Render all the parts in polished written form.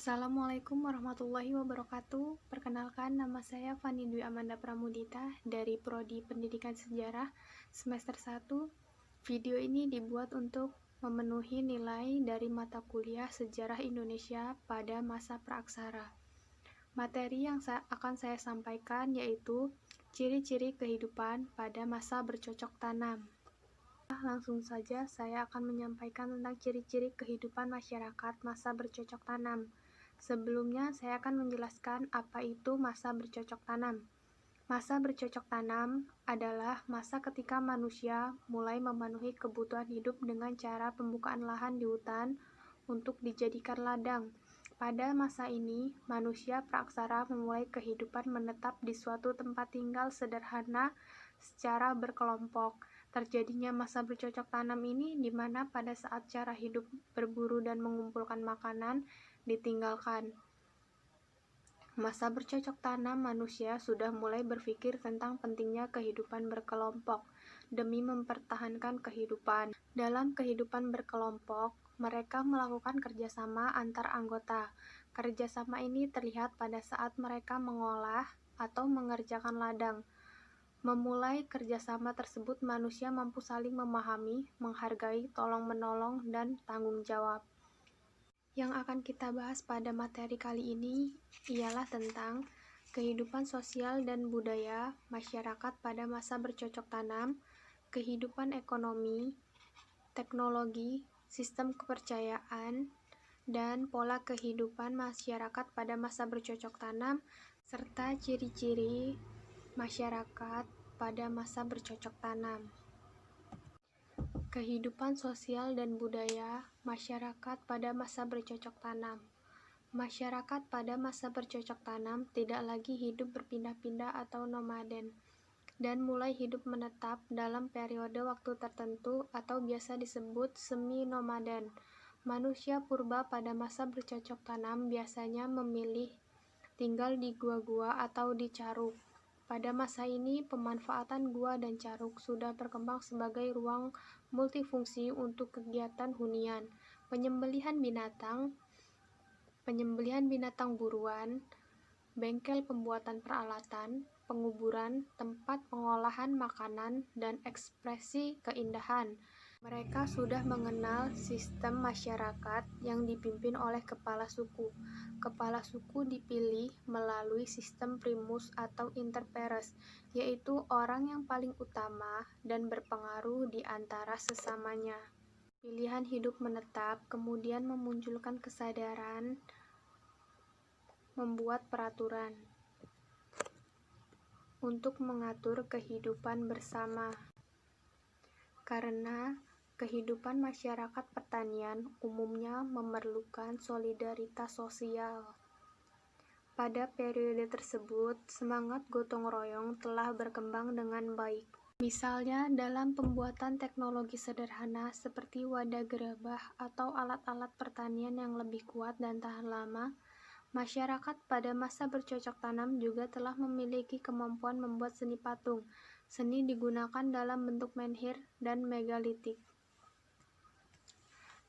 Assalamualaikum warahmatullahi wabarakatuh. Perkenalkan, nama saya Fani Dwi Amanda Pramudita dari Prodi Pendidikan Sejarah semester 1. Video ini dibuat untuk memenuhi nilai dari mata kuliah Sejarah Indonesia pada masa praaksara. Materi yang akan saya sampaikan yaitu ciri-ciri kehidupan pada masa bercocok tanam. Langsung saja saya akan menyampaikan tentang ciri-ciri kehidupan masyarakat masa bercocok tanam. Sebelumnya saya akan menjelaskan apa itu masa bercocok tanam. Masa bercocok tanam adalah masa ketika manusia mulai memenuhi kebutuhan hidup dengan cara pembukaan lahan di hutan untuk dijadikan ladang. Pada masa ini, manusia praaksara memulai kehidupan menetap di suatu tempat tinggal sederhana secara berkelompok. Terjadinya masa bercocok tanam ini di mana pada saat cara hidup berburu dan mengumpulkan makanan ditinggalkan. Masa bercocok tanam manusia sudah mulai berpikir tentang pentingnya kehidupan berkelompok demi mempertahankan kehidupan. Dalam kehidupan berkelompok, mereka melakukan kerjasama antar anggota. Kerjasama ini terlihat pada saat mereka mengolah atau mengerjakan ladang. Memulai kerjasama tersebut, manusia mampu saling memahami, menghargai, tolong-menolong, dan tanggung jawab. Yang akan kita bahas pada materi kali ini ialah tentang kehidupan sosial dan budaya masyarakat pada masa bercocok tanam, kehidupan ekonomi, teknologi, sistem kepercayaan, dan pola kehidupan masyarakat pada masa bercocok tanam, serta ciri-ciri masyarakat pada masa bercocok tanam. Kehidupan sosial dan budaya masyarakat pada masa bercocok tanam. Masyarakat pada masa bercocok tanam tidak lagi hidup berpindah-pindah atau nomaden, dan mulai hidup menetap dalam periode waktu tertentu atau biasa disebut semi-nomaden. Manusia purba pada masa bercocok tanam biasanya memilih tinggal di gua-gua atau di caruk. Pada masa ini, pemanfaatan gua dan caruk sudah berkembang sebagai ruang multifungsi untuk kegiatan hunian, penyembelihan binatang buruan, bengkel pembuatan peralatan, penguburan, tempat pengolahan makanan, dan ekspresi keindahan. Mereka sudah mengenal sistem masyarakat yang dipimpin oleh kepala suku. Kepala suku dipilih melalui sistem primus atau inter pares, yaitu orang yang paling utama dan berpengaruh di antara sesamanya. Pilihan hidup menetap kemudian memunculkan kesadaran membuat peraturan untuk mengatur kehidupan bersama. Karena kehidupan masyarakat pertanian umumnya memerlukan solidaritas sosial. Pada periode tersebut, semangat gotong royong telah berkembang dengan baik. Misalnya dalam pembuatan teknologi sederhana seperti wadah gerabah atau alat-alat pertanian yang lebih kuat dan tahan lama, masyarakat pada masa bercocok tanam juga telah memiliki kemampuan membuat seni patung. Seni digunakan dalam bentuk menhir dan megalitik.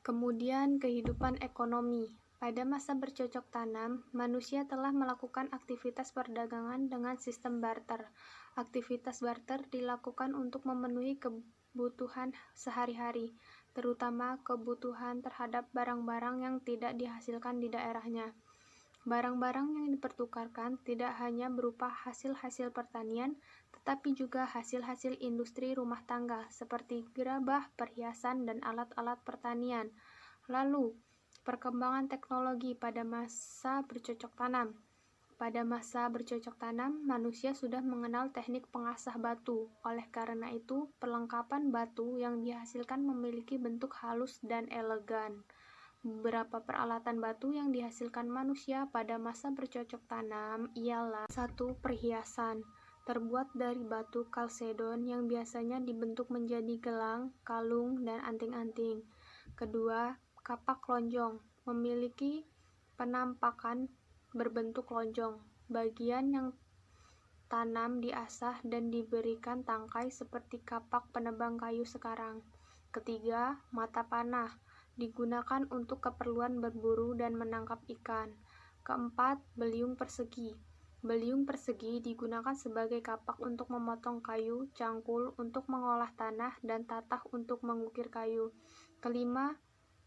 Kemudian kehidupan ekonomi. Pada masa bercocok tanam, manusia telah melakukan aktivitas perdagangan dengan sistem barter. Aktivitas barter dilakukan untuk memenuhi kebutuhan sehari-hari, terutama kebutuhan terhadap barang-barang yang tidak dihasilkan di daerahnya. Barang-barang yang dipertukarkan tidak hanya berupa hasil-hasil pertanian, tetapi juga hasil-hasil industri rumah tangga seperti gerabah, perhiasan, dan alat-alat pertanian. Lalu, perkembangan teknologi pada masa bercocok tanam. Pada masa bercocok tanam, manusia sudah mengenal teknik pengasah batu. Oleh karena itu, perlengkapan batu yang dihasilkan memiliki bentuk halus dan elegan. Beberapa peralatan batu yang dihasilkan manusia pada masa bercocok tanam ialah: 1. Perhiasan terbuat dari batu kalsedon yang biasanya dibentuk menjadi gelang, kalung, dan anting-anting. 2. Kapak lonjong memiliki penampakan berbentuk lonjong. Bagian yang tanam diasah dan diberikan tangkai seperti kapak penebang kayu sekarang. 3. Mata panah digunakan untuk keperluan berburu dan menangkap ikan. Keempat, beliung persegi. Beliung persegi digunakan sebagai kapak untuk memotong kayu, cangkul untuk mengolah tanah, dan tatah untuk mengukir kayu. Kelima,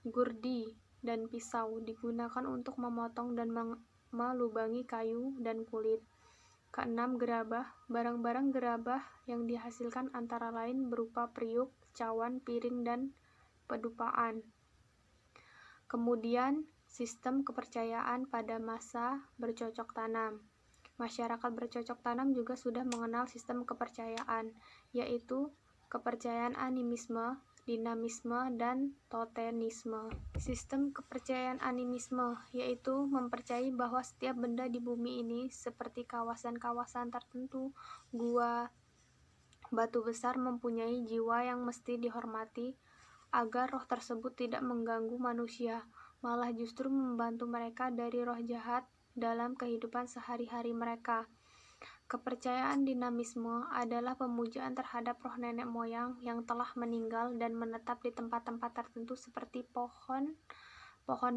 gurdi dan pisau digunakan untuk memotong dan melubangi kayu dan kulit. Keenam, gerabah. Barang-barang gerabah yang dihasilkan antara lain berupa periuk, cawan, piring, dan pedupaan. Kemudian, sistem kepercayaan pada masa bercocok tanam. Masyarakat bercocok tanam juga sudah mengenal sistem kepercayaan, yaitu kepercayaan animisme, dinamisme, dan totemisme. Sistem kepercayaan animisme yaitu mempercayai bahwa setiap benda di bumi ini, seperti kawasan-kawasan tertentu, gua, batu besar, mempunyai jiwa yang mesti dihormati, agar roh tersebut tidak mengganggu manusia, malah justru membantu mereka dari roh jahat dalam kehidupan sehari-hari mereka. Kepercayaan dinamisme adalah pemujaan terhadap roh nenek moyang yang telah meninggal dan menetap di tempat-tempat tertentu seperti pohon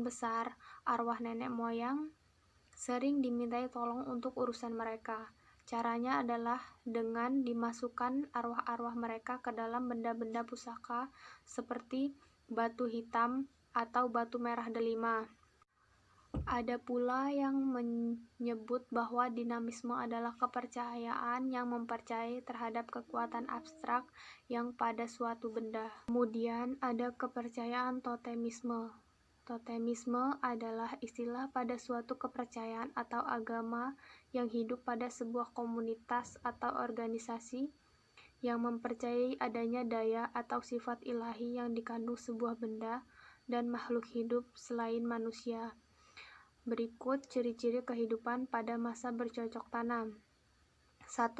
besar. Arwah nenek moyang sering dimintai tolong untuk urusan mereka. Caranya adalah dengan dimasukkan arwah-arwah mereka ke dalam benda-benda pusaka seperti batu hitam atau batu merah delima. Ada pula yang menyebut bahwa dinamisme adalah kepercayaan yang mempercayai terhadap kekuatan abstrak yang pada suatu benda. Kemudian ada kepercayaan totemisme. Totemisme adalah istilah pada suatu kepercayaan atau agama yang hidup pada sebuah komunitas atau organisasi yang mempercayai adanya daya atau sifat ilahi yang dikandung sebuah benda dan makhluk hidup selain manusia. Berikut ciri-ciri kehidupan pada masa bercocok tanam. 1.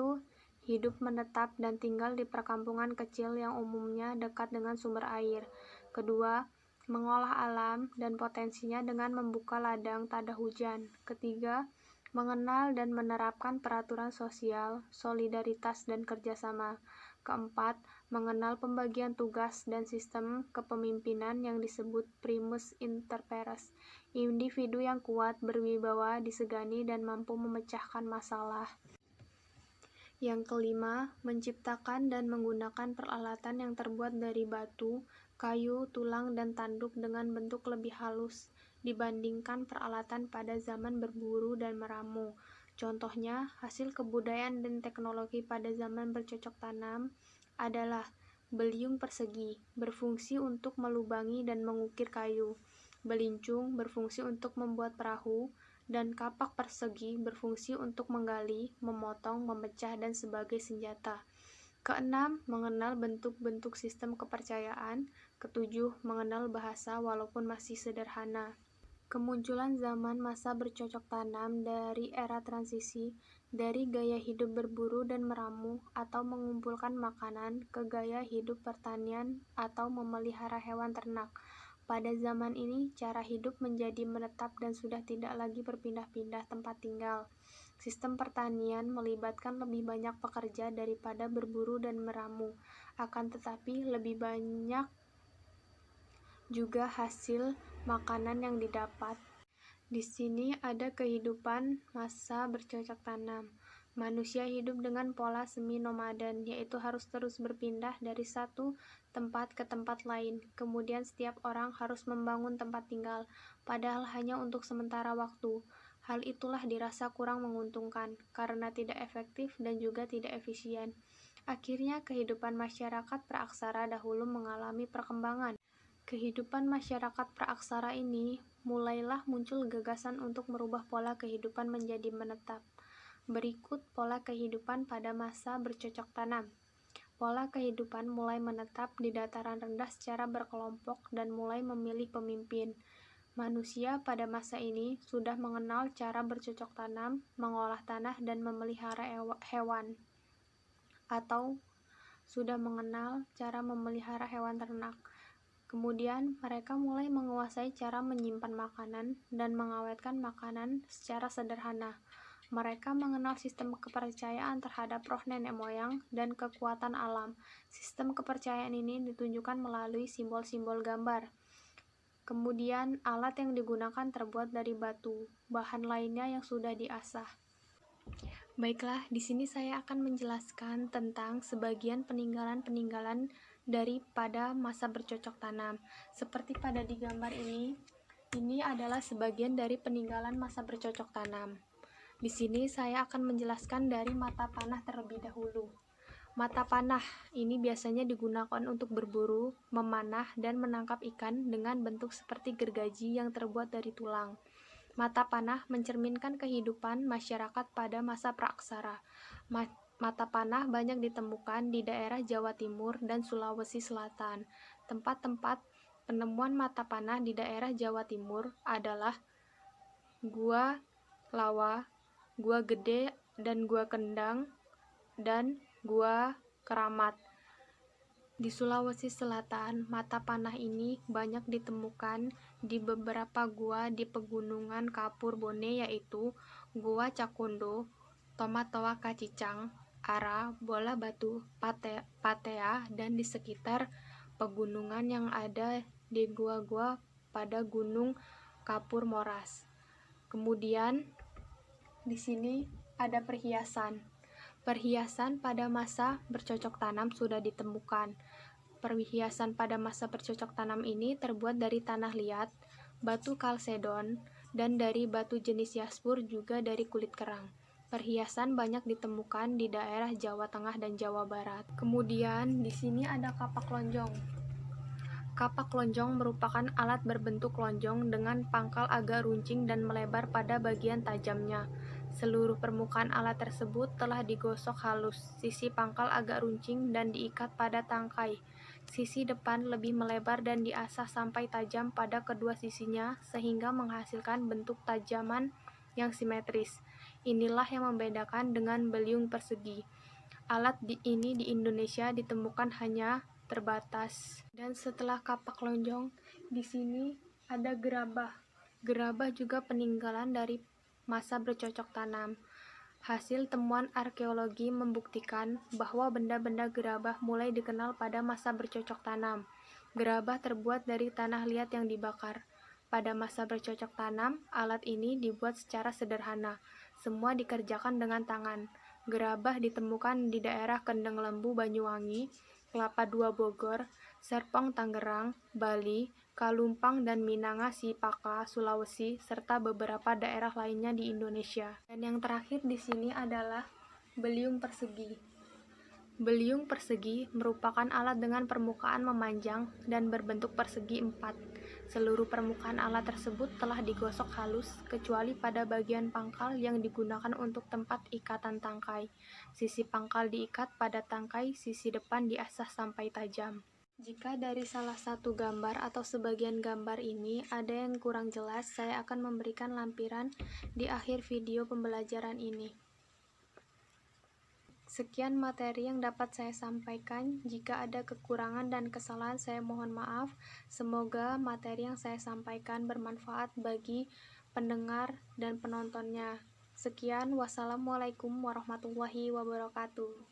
Hidup menetap dan tinggal di perkampungan kecil yang umumnya dekat dengan sumber air. Kedua, mengolah alam dan potensinya dengan membuka ladang tada hujan. Ketiga, mengenal dan menerapkan peraturan sosial, solidaritas, dan kerjasama. Keempat, mengenal pembagian tugas dan sistem kepemimpinan yang disebut primus inter pares. Individu yang kuat, berwibawa, disegani, dan mampu memecahkan masalah. Yang kelima, menciptakan dan menggunakan peralatan yang terbuat dari batu, kayu, tulang, dan tanduk dengan bentuk lebih halus dibandingkan peralatan pada zaman berburu dan meramu. Contohnya, hasil kebudayaan dan teknologi pada zaman bercocok tanam adalah beliung persegi, berfungsi untuk melubangi dan mengukir kayu, belincung berfungsi untuk membuat perahu, dan kapak persegi berfungsi untuk menggali, memotong, memecah, dan sebagai senjata. Keenam, mengenal bentuk-bentuk sistem kepercayaan. Ketujuh, mengenal bahasa walaupun masih sederhana. Kemunculan zaman masa bercocok tanam dari era transisi, dari gaya hidup berburu dan meramu atau mengumpulkan makanan ke gaya hidup pertanian atau memelihara hewan ternak. Pada zaman ini, cara hidup menjadi menetap dan sudah tidak lagi berpindah-pindah tempat tinggal. Sistem pertanian melibatkan lebih banyak pekerja daripada berburu dan meramu, akan tetapi lebih banyak juga hasil makanan yang didapat. Di sini ada kehidupan masa bercocok tanam. Manusia hidup dengan pola semi-nomaden, yaitu harus terus berpindah dari satu tempat ke tempat lain. Kemudian setiap orang harus membangun tempat tinggal, padahal hanya untuk sementara waktu. Hal itulah dirasa kurang menguntungkan, karena tidak efektif dan juga tidak efisien. Akhirnya kehidupan masyarakat praaksara dahulu mengalami perkembangan. Kehidupan masyarakat praaksara ini mulailah muncul gagasan untuk merubah pola kehidupan menjadi menetap. Berikut pola kehidupan pada masa bercocok tanam. Pola kehidupan mulai menetap di dataran rendah secara berkelompok dan mulai memilih pemimpin. Manusia pada masa ini sudah mengenal cara bercocok tanam, mengolah tanah, dan memelihara hewan, atau sudah mengenal cara memelihara hewan ternak. Kemudian, mereka mulai menguasai cara menyimpan makanan dan mengawetkan makanan secara sederhana. Mereka mengenal sistem kepercayaan terhadap roh nenek moyang dan kekuatan alam. Sistem kepercayaan ini ditunjukkan melalui simbol-simbol gambar. Kemudian, alat yang digunakan terbuat dari batu, bahan lainnya yang sudah diasah. Baiklah, di sini saya akan menjelaskan tentang sebagian peninggalan-peninggalan daripada masa bercocok tanam. Seperti pada di gambar ini adalah sebagian dari peninggalan masa bercocok tanam. Di sini saya akan menjelaskan dari mata panah terlebih dahulu. Mata panah ini biasanya digunakan untuk berburu, memanah, dan menangkap ikan dengan bentuk seperti gergaji yang terbuat dari tulang. Mata panah mencerminkan kehidupan masyarakat pada masa praaksara. Mata panah banyak ditemukan di daerah Jawa Timur dan Sulawesi Selatan. Tempat-tempat penemuan mata panah di daerah Jawa Timur adalah Gua Lawa, Gua Gede dan Gua Kendang, dan Gua Keramat. Di Sulawesi Selatan, mata panah ini banyak ditemukan di beberapa gua di pegunungan Kapur Bone, yaitu Gua Cakondo, Tomatoa Kacicang, Ara, Bola Batu, Patea, dan di sekitar pegunungan yang ada di gua-gua pada Gunung Kapur Moras. Kemudian di sini ada perhiasan. Perhiasan pada masa bercocok tanam sudah ditemukan. Perhiasan pada masa bercocok tanam ini terbuat dari tanah liat, batu kalsedon, dan dari batu jenis yaspur, juga dari kulit kerang. Perhiasan banyak ditemukan di daerah Jawa Tengah dan Jawa Barat. Kemudian di sini ada kapak lonjong. Kapak lonjong merupakan alat berbentuk lonjong dengan pangkal agak runcing dan melebar pada bagian tajamnya. Seluruh permukaan alat tersebut telah digosok halus. Sisi pangkal agak runcing dan diikat pada tangkai. Sisi depan lebih melebar dan diasah sampai tajam pada kedua sisinya sehingga menghasilkan bentuk tajaman yang simetris. Inilah yang membedakan dengan beliung persegi. Alat ini di Indonesia ditemukan hanya terbatas. Dan setelah kapak lonjong, di sini ada gerabah. Gerabah juga peninggalan dari masa bercocok tanam. Hasil temuan arkeologi membuktikan bahwa benda-benda gerabah mulai dikenal pada masa bercocok tanam. Gerabah terbuat dari tanah liat yang dibakar. Pada masa bercocok tanam, alat ini dibuat secara sederhana. Semua dikerjakan dengan tangan. Gerabah ditemukan di daerah Kendeng Lembu, Banyuwangi, Kelapa II, Bogor, Serpong, Tangerang, Bali, Kalumpang, dan Minanga-Sipaka, Sulawesi, serta beberapa daerah lainnya di Indonesia. Dan yang terakhir di sini adalah beliung persegi. Beliung persegi merupakan alat dengan permukaan memanjang dan berbentuk persegi 4. Seluruh permukaan alat tersebut telah digosok halus, kecuali pada bagian pangkal yang digunakan untuk tempat ikatan tangkai. Sisi pangkal diikat pada tangkai, sisi depan diasah sampai tajam. Jika dari salah satu gambar atau sebagian gambar ini ada yang kurang jelas, saya akan memberikan lampiran di akhir video pembelajaran ini. Sekian materi yang dapat saya sampaikan. Jika ada kekurangan dan kesalahan, saya mohon maaf. Semoga materi yang saya sampaikan bermanfaat bagi pendengar dan penontonnya. Sekian, wassalamualaikum warahmatullahi wabarakatuh.